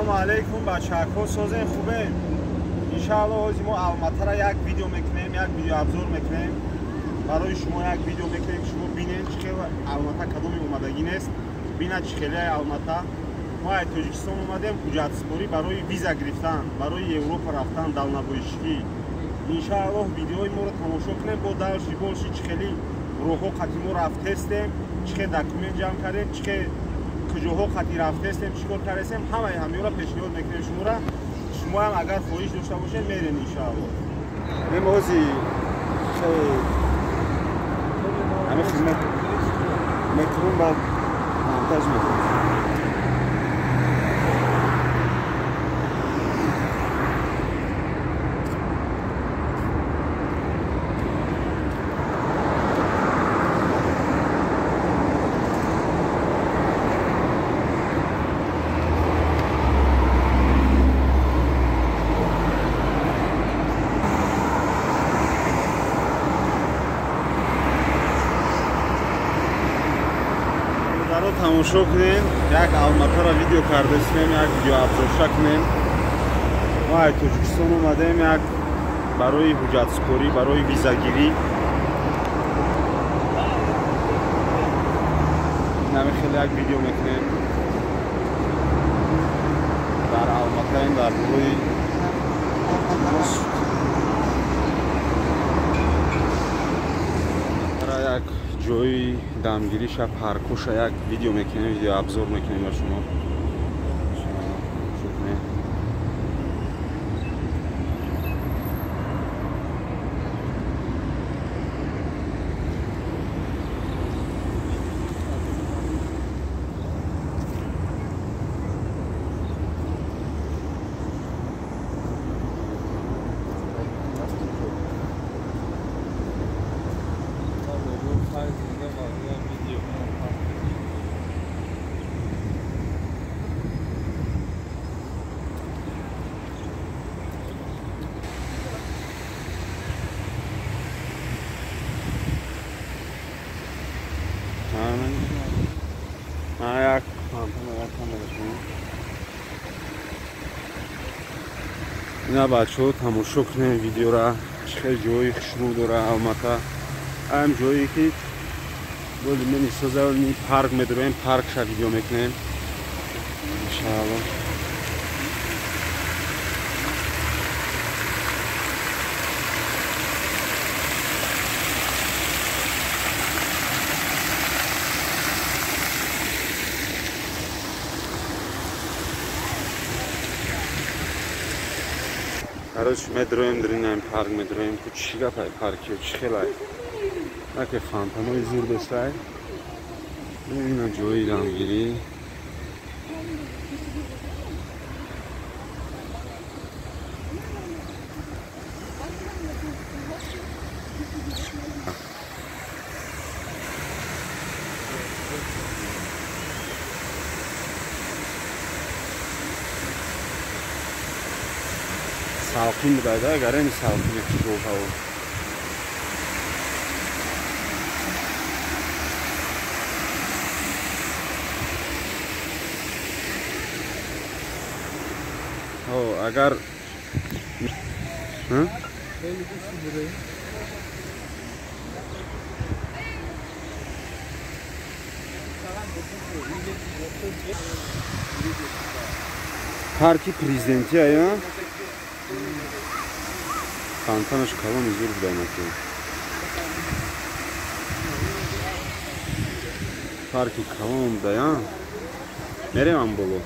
سلام علیکم بچه‌ها، سازن خوبه؟ انشاءالله هازی ما الماتا را یک ویدیو میکنیم، یک ویدیو ابزار میکنیم برای شما. یک ویدیو میکنیم شما ببینید چه الماتا کدومی اومدگی نیست، ببینید چه خیلی الماتا. ما از تاجیکستان اومدیم حجت سپاری برای ویزا گرفتن، برای اروپا رفتن دلنبایشی. انشاءالله ویدیوی ما رو تماشا کنیم با داشتی باشی چه خیلی روحو قطعی ما رفتستیم، چه دکومنت جمع کردیم، چه کجاها خطی رفتستیم، چیکار کردیم، همه را پیشنهاد میکنیم شما را. شما هم اگر خواهش داشته باشین میرین انشاءالله. نمازی همه خدمت میکنم بعد مونتاژ میکنم. تماشا کنیم، یک الماتا را ویدیو کرده استیم، یک ویدیو ابزار کنیم. ما از تاجیکستان اومدیم یک برای حجت سپاری، برای ویزا گیری. نمی خیلی یک ویدیو میکنیم در الماتا، این در روی یک جای دمگیری شب پارکوش یک ویدیو میکنیم، ویدیو ابزار میکنیم با شما. اینا بچه‌ها تماشا کنین ویدیو را. چه جایی خوشرو داره الماتا، هم جایی که بولی من ایستاده ولی پارک میدرویم، پارک شا ویدیو میکنیم انشاءالله. Короче, медроем дринаем, парк медроем, кучига парки, чхелай. Так и фантомой зур достай. Именно джой дамгири. Salqin budaydi, agar endi salqin chiqib havo. Agar Parki prezidenti ya. Kantanış kalan üzür budamakı. Parki kalan dayan. Nereye man bolu?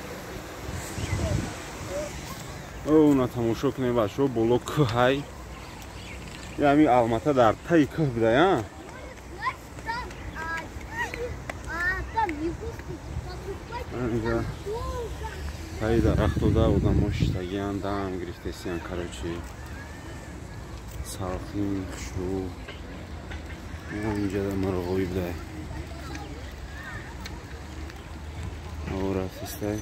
Ona тамошо кунем башо боло кӯҳай. Ями алмата дар таи кӯҳ будая. Анҷа таи дарахтода одамо шитагиян дам гирифтесиян карочи. Салқин хушрӯ. Инҷа да марғои будая. Ора фистай.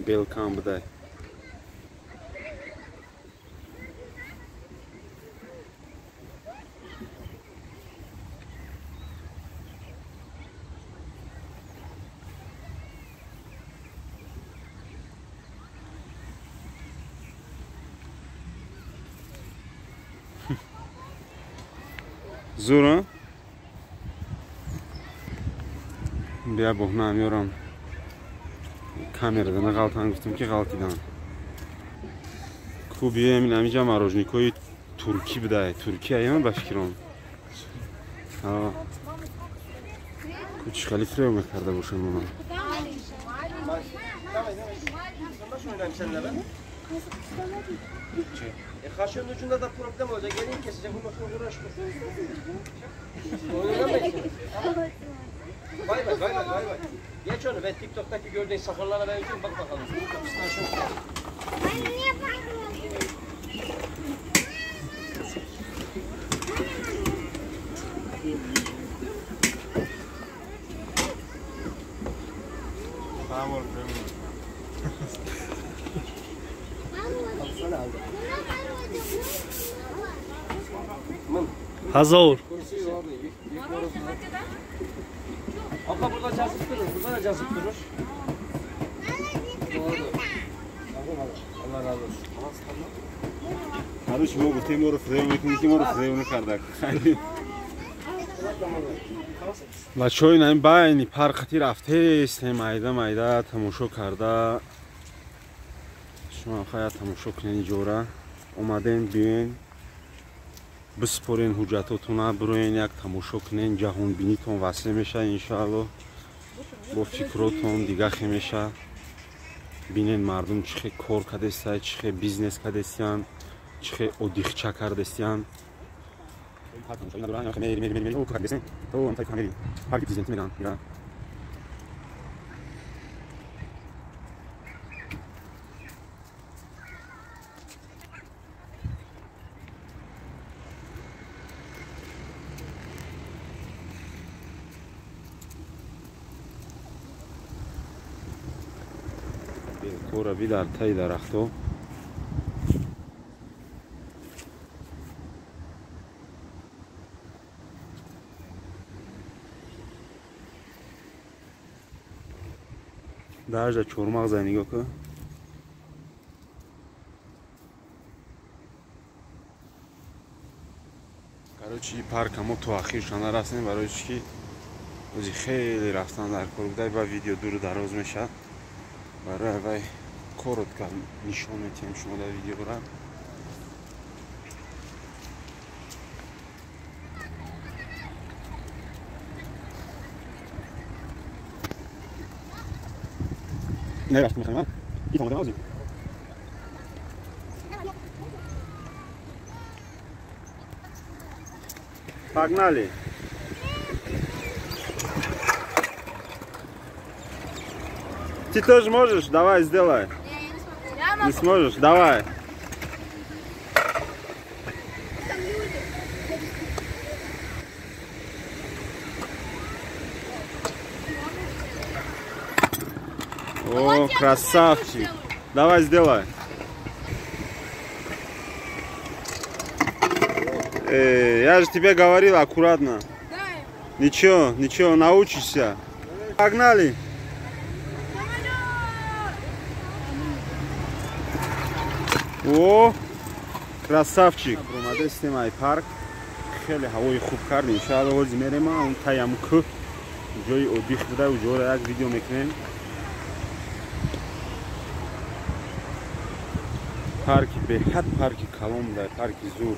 Belkan buday. زورا بیا بحنا میارم کامراdan qaltan gittim ki qaltidan خوبیه همین همینجا مراجنیکوی ترکی بده ترکیه هم باشکران کوچ خیلی فرو میکرده باشن اونا Kaşığın ucunda da problem olacak. Gelin kesecek. Bu makine uğraşma. Vay vay vay vay vay. Geç onu. Ben TikTok'taki gördüğün sakallara benziyorum. Bak bakalım. Kapısından şunu. Anne niye bakmıyorsun? Tamam Hazır. Abla burada cazip durur. Burada da cazip durur. Allah razı olsun. Haruç mu bu temuru freyo mekaniki moru freyo ne kardak و چون این باینی پارکتی رفته است مایدا مایدا تماشا کرده شما خواهید تماشا کنین جورا اومدین بیاین بسپرین حجتاتون بروین یک تماشا کنین جهان بینیتون وسیع میشه انشالله با فکراتون دیگه خی میشه بینین مردم چه کار کردستن چه بیزنس کردستن چه اودیخچه کردستن Şöyle duran yok meri o kardeşin o antay kameri harbi prezidenti megan ya bir kora bir dar tay darakto Даже чурмак за нигоҳ кун. Короче, парк мо то ахиршон расем барои чи ки ози хеле рафтан дар кор буда ва видео дуру дароз мешад. Барои вай коротко нишон метем шумо дар видеора. Ne yaptın bakalım ha? İyi tamam demez mi? Pogнали. Ты тоже можешь? Давай, сделай. Не сможешь? Давай. О, красавчик. Давай, сделай. Я же тебе говорил, аккуратно. Ничего, ничего, научишься. Погнали. О, красавчик. Промаде снимай парк. خیلی هوای خوب کرد ان شاء الله روز میریم اون تایم کو جای اودیخ بوده و جوره یک ویدیو میکنیم парки беҳад парки калон дар парки зур